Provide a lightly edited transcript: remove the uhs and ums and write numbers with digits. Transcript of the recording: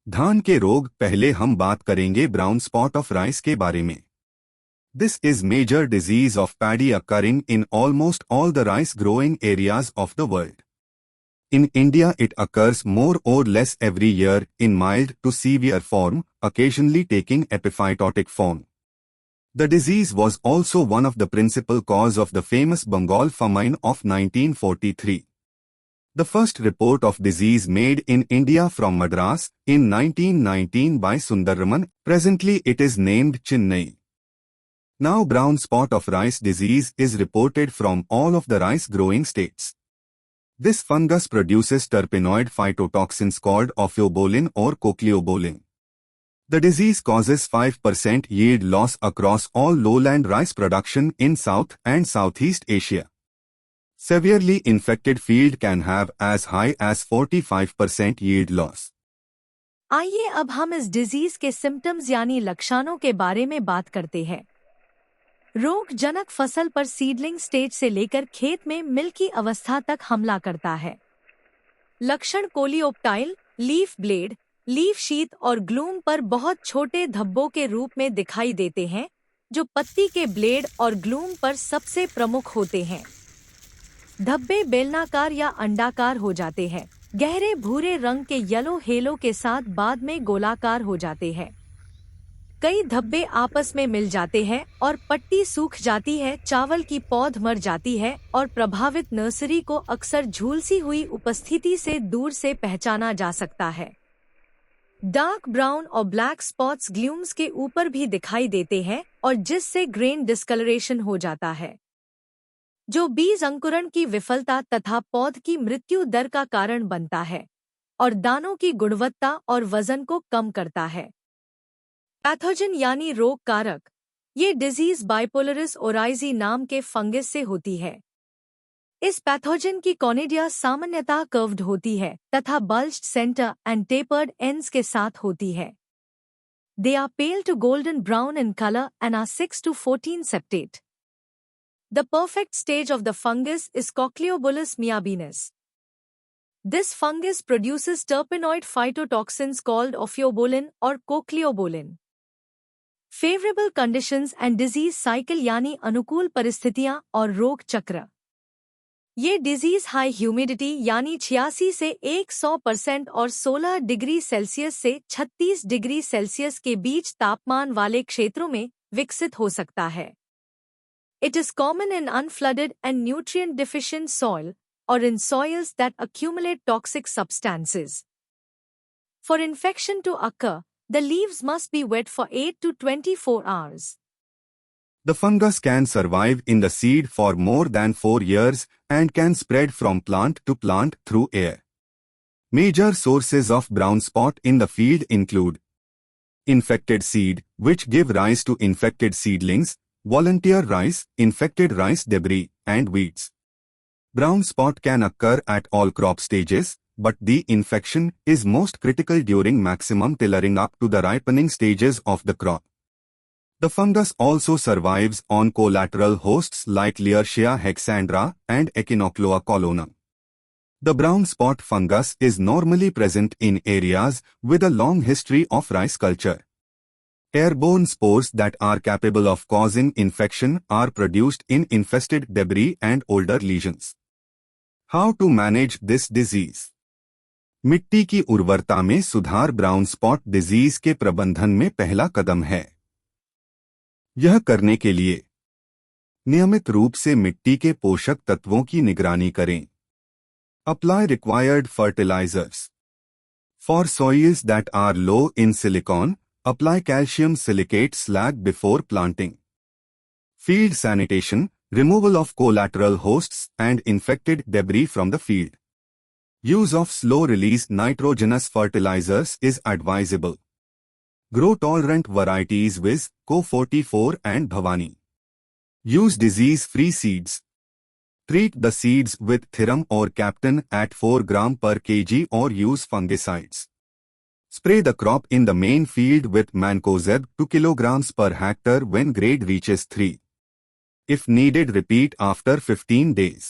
धान के रोग। पहले हम बात करेंगे ब्राउन स्पॉट ऑफ राइस के बारे में। This is major disease of paddy occurring in almost all the rice growing areas of the world. In India it occurs more or less every year in mild to severe form, occasionally taking epiphytotic form. The disease was also one of the principal cause of the famous Bengal famine of 1943. The first report of disease made in India from Madras in 1919 by Sundararaman. Presently it is named Chennai. Now brown spot of rice disease is reported from all of the rice growing states. This fungus produces terpenoid phytotoxins called ophiobolin or cochleobolin. The disease causes 5% yield loss across all lowland rice production in South and Southeast Asia. Severely infected field can have as high as 45% yield loss. आइए अब हम इस disease के symptoms यानी लक्षणों के बारे में बात करते हैं। रोगजनक फसल पर सीडलिंग स्टेज से लेकर खेत में मिल्की अवस्था तक हमला करता है। लक्षण coleoptile, leaf blade, leaf sheath और ग्लूम पर बहुत छोटे धब्बों के रूप में दिखाई देते हैं, जो पत्ती के ब्लेड और ग्लूम पर सबसे प्रमुख होते हैं। धब्बे बेलनाकार या अंडाकार हो जाते हैं, गहरे भूरे रंग के येलो हेलो के साथ बाद में गोलाकार हो जाते हैं। कई धब्बे आपस में मिल जाते हैं और पट्टी सूख जाती है, चावल की पौध मर जाती है और प्रभावित नर्सरी को अक्सर झुलसी हुई उपस्थिति से दूर से पहचाना जा सकता है। डार्क ब्राउन और ब्लैक स्पॉट्स ग्लूम्स के ऊपर भी दिखाई देते हैं और जिससे ग्रेन डिस्कलरेशन हो जाता है, जो बीज अंकुरण की विफलता तथा पौध की मृत्यु दर का कारण बनता है और दानों की गुणवत्ता और वजन को कम करता है। पैथोजन यानी रोग कारक। ये डिजीज बाइपोलरिस ओराइजी नाम के फंगस से होती है। इस पैथोजन की कॉनिडिया सामान्यतः कर्व्ड होती है तथा bulged centre and tapered ends के साथ होती है। They are pale to golden brown in colour and are 6 to 14 septate. The perfect stage of the fungus is Cochleobolus miabenis. This fungus produces terpenoid phytotoxins called ophiobolin or cochleobolin. Favourable conditions and disease cycle यानी अनुकूल परिस्थितियां और रोग चक्र। ये disease high humidity यानी 86 से 100% और 16 डिग्री सेल्सियस से 36 डिग्री सेल्सियस के बीच तापमान वाले क्षेत्रों में विकसित हो सकता है। It is common in unflooded and nutrient deficient soil और in soils that accumulate toxic substances. For infection to occur, the leaves must be wet for 8 to 24 hours. The fungus can survive in the seed for more than 4 years and can spread from plant to plant through air. Major sources of brown spot in the field include infected seed, which give rise to infected seedlings, volunteer rice, infected rice debris, and weeds. Brown spot can occur at all crop stages, but the infection is most critical during maximum tillering up to the ripening stages of the crop. The fungus also survives on collateral hosts like Learchia hexandra and Echinocloa colonum. The brown spot fungus is normally present in areas with a long history of rice culture. Airborne spores that are capable of causing infection are produced in infested debris and older lesions. How to manage this disease? मिट्टी की उर्वरता में सुधार brown spot disease के प्रबंधन में पहला कदम है। यह करने के लिए नियमित रूप से मिट्टी के पोषक तत्वों की निगरानी करें। Apply required fertilisers. For soils that are low in silicon, apply calcium silicate slag before planting. Field sanitation, removal of collateral hosts and infected debris from the field. Use of slow-release nitrogenous fertilizers is advisable. Grow tolerant varieties with Co-44 and Bhavani. Use disease-free seeds. Treat the seeds with Thiram or Captain at 4 gram per kg or use fungicides. Spray the crop in the main field with Mancozeb 2 kilograms per hectare when grade reaches 3. If needed, repeat after 15 days.